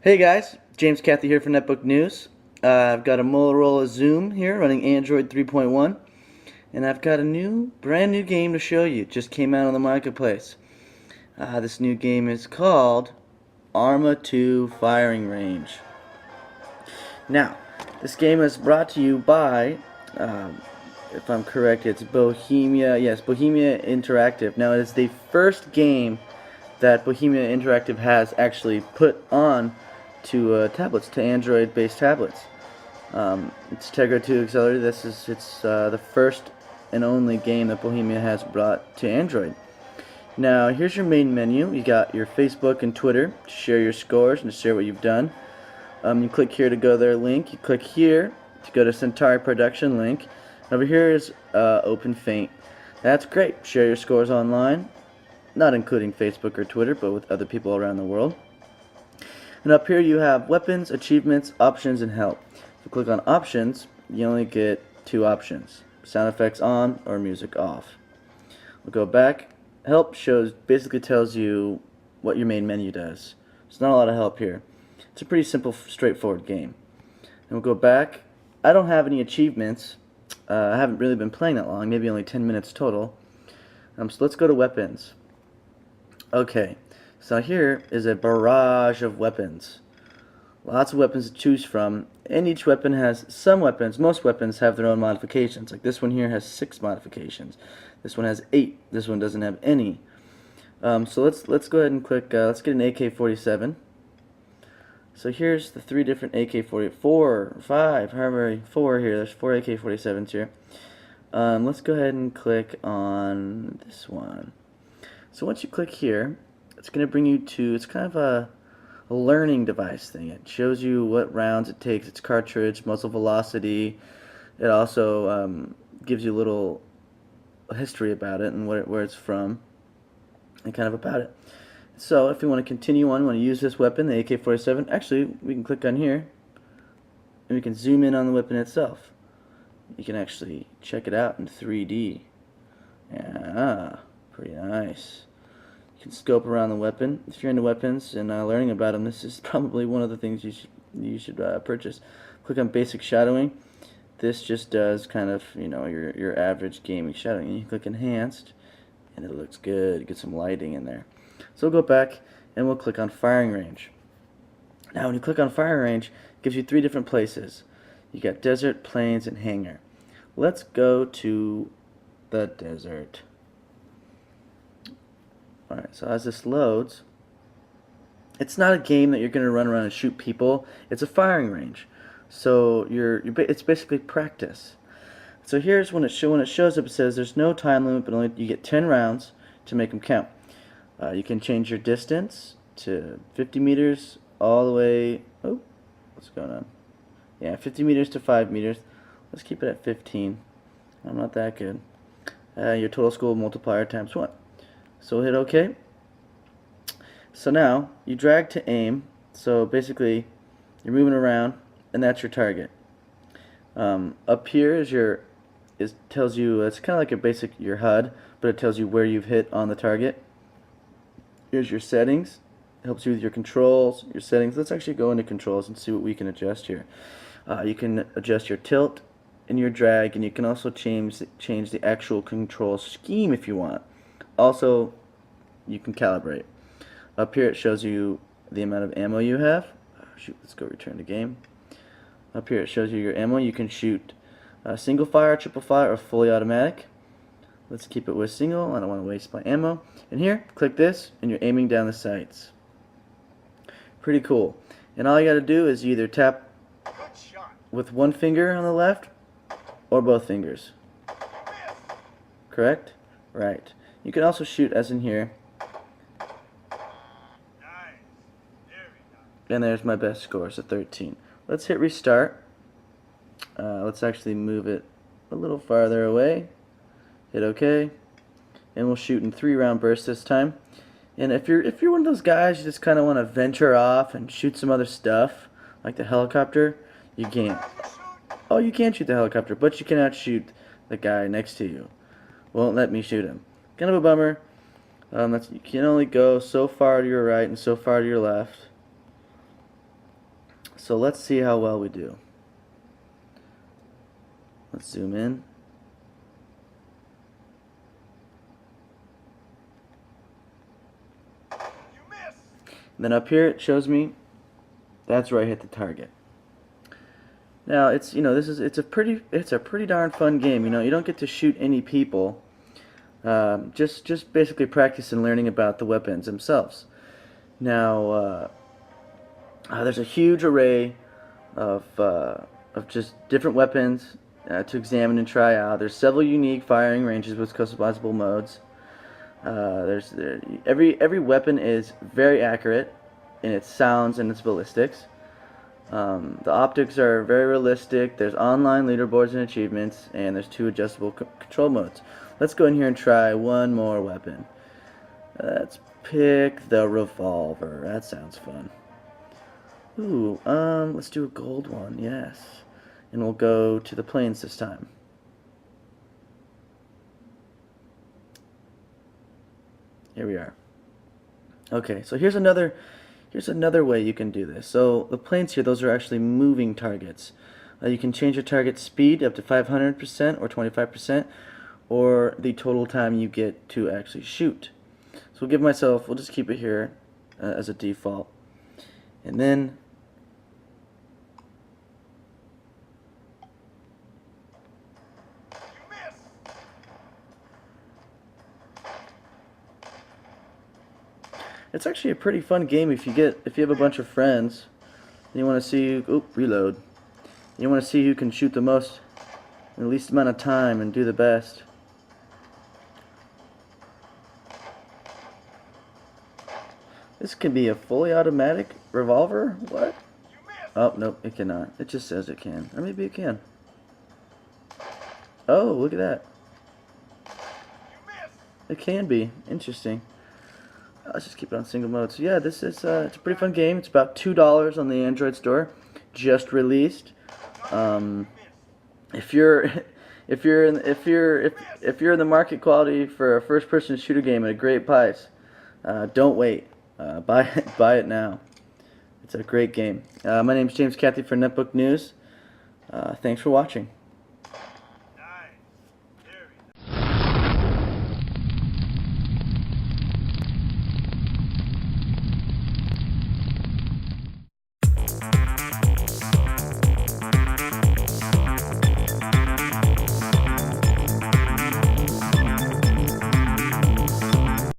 Hey guys, James Cathy here for Netbook News. I've got a Motorola Zoom here running Android 3.1, and I've got a brand new game to show you. It just came out on the marketplace. This new game is called ARMA II Firing Range. Now, this game is brought to you by, if I'm correct, it's Bohemia. Yes, Bohemia Interactive. Now, it is the first game that Bohemia Interactive has actually put on to tablets, to Android-based tablets. It's Tegra 2 accelerated. It's the first and only game that Bohemia has brought to Android. Now, here's your main menu. You got your Facebook and Twitter to share your scores and to share what you've done. You click here to go to their link. You click here to go to Centauri Production link. Over here is Open Faint. That's great. Share your scores online, not including Facebook or Twitter, but with other people around the world. And up here you have weapons, achievements, options, and help. If you click on options, you only get two options: sound effects on or music off. We'll go back. Help basically tells you what your main menu does. There's not a lot of help here. It's a pretty simple, straightforward game. And we'll go back. I don't have any achievements. I haven't really been playing that long, maybe only 10 minutes total. So let's go to weapons. Okay, so here is a barrage of weapons. Lots of weapons to choose from, and each weapon has most weapons have their own modifications. Like this one here has 6 modifications. This one has 8. This one doesn't have any. So let's go ahead and click. Let's get an AK-47. So here's the 3 different AK-44, 5, however, 4 here. There's 4 AK-47s here. Let's go ahead and click on this one. So once you click here, it's going to bring you to, it's kind of a learning device thing. It shows you what rounds it takes, its cartridge, muzzle velocity. It also gives you a little history about it and where it's from and kind of about it. So if you want to continue on, want to use this weapon, the AK-47, actually we can click on here and we can zoom in on the weapon itself. You can actually check it out in 3D. Yeah, pretty nice. You can scope around the weapon. If you're into weapons and learning about them, this is probably one of the things you should purchase. Click on basic shadowing. This just does kind of, you know, your average gaming shadowing. And you click enhanced, and it looks good. Get some lighting in there. So we'll go back and we'll click on firing range. Now when you click on firing range, it gives you 3 different places. You got desert, plains, and hangar. Let's go to the desert. Alright, so as this loads, it's not a game that you're going to run around and shoot people. It's a firing range. So it's basically practice. So here's when it shows up, it says there's no time limit, but you get 10 rounds to make them count. You can change your distance to 50 meters all the way, oh, what's going on? Yeah, 50 meters to 5 meters. Let's keep it at 15. I'm not that good. Your total score multiplier times 1. So we'll hit OK. So now you drag to aim. So basically you're moving around and that's your target. Up here is tells you, it's kind of like your HUD, but it tells you where you've hit on the target. Here's your settings. It helps you with your controls, your settings. Let's actually go into controls and see what we can adjust here. You can adjust your tilt and your drag, and you can also change the actual control scheme if you want. Also, you can calibrate. Up here it shows you the amount of ammo you have. Shoot, let's go return to game. Up here it shows you your ammo. You can shoot single fire, triple fire, or fully automatic. Let's keep it with single. I don't want to waste my ammo. And here, click this, and you're aiming down the sights. Pretty cool. And all you got to do is you either tap with one finger on the left or both fingers. Correct? Right. You can also shoot as in here. And there's my best score, so 13. Let's hit restart. Let's actually move it a little farther away. Hit OK, and we'll shoot in 3-round bursts this time. And if you're one of those guys you just kind of want to venture off and shoot some other stuff, like the helicopter, you can't. Oh, you can shoot the helicopter, but you cannot shoot the guy next to you. Won't let me shoot him. Kind of a bummer. You can only go so far to your right and so far to your left. So let's see how well we do. Let's zoom in. Then up here it shows me that's where I hit the target. Now it's it's a pretty darn fun game. You don't get to shoot any people. Just basically practice and learning about the weapons themselves. Now there's a huge array of just different weapons to examine and try out. There's several unique firing ranges with customizable modes. Every weapon is very accurate in its sounds and its ballistics. The optics are very realistic. There's online leaderboards and achievements, and there's 2 adjustable control modes. Let's go in here and try one more weapon. Let's pick the revolver. That sounds fun. Ooh, let's do a gold one, yes. And we'll go to the plains this time. Here we are. Okay, so here's another way you can do this. So the planes here, those are actually moving targets. You can change your target speed up to 500% or 25%, or the total time you get to actually shoot. So we'll just keep it here as a default. And then it's actually a pretty fun game if you have a bunch of friends and you want to see reload. You want to see who can shoot the most in the least amount of time and do the best. This can be a fully automatic revolver? What? Oh, nope, it cannot. It just says it can. Or maybe it can. Oh, look at that. It can be. Interesting. Let's just keep it on single mode. So yeah, this is it's a pretty fun game. It's about $2 on the Android store, just released. If you're in the market quality for a first-person shooter game at a great price, don't wait. Buy it now. It's a great game. My name's James Cathy for Netbook News. Thanks for watching.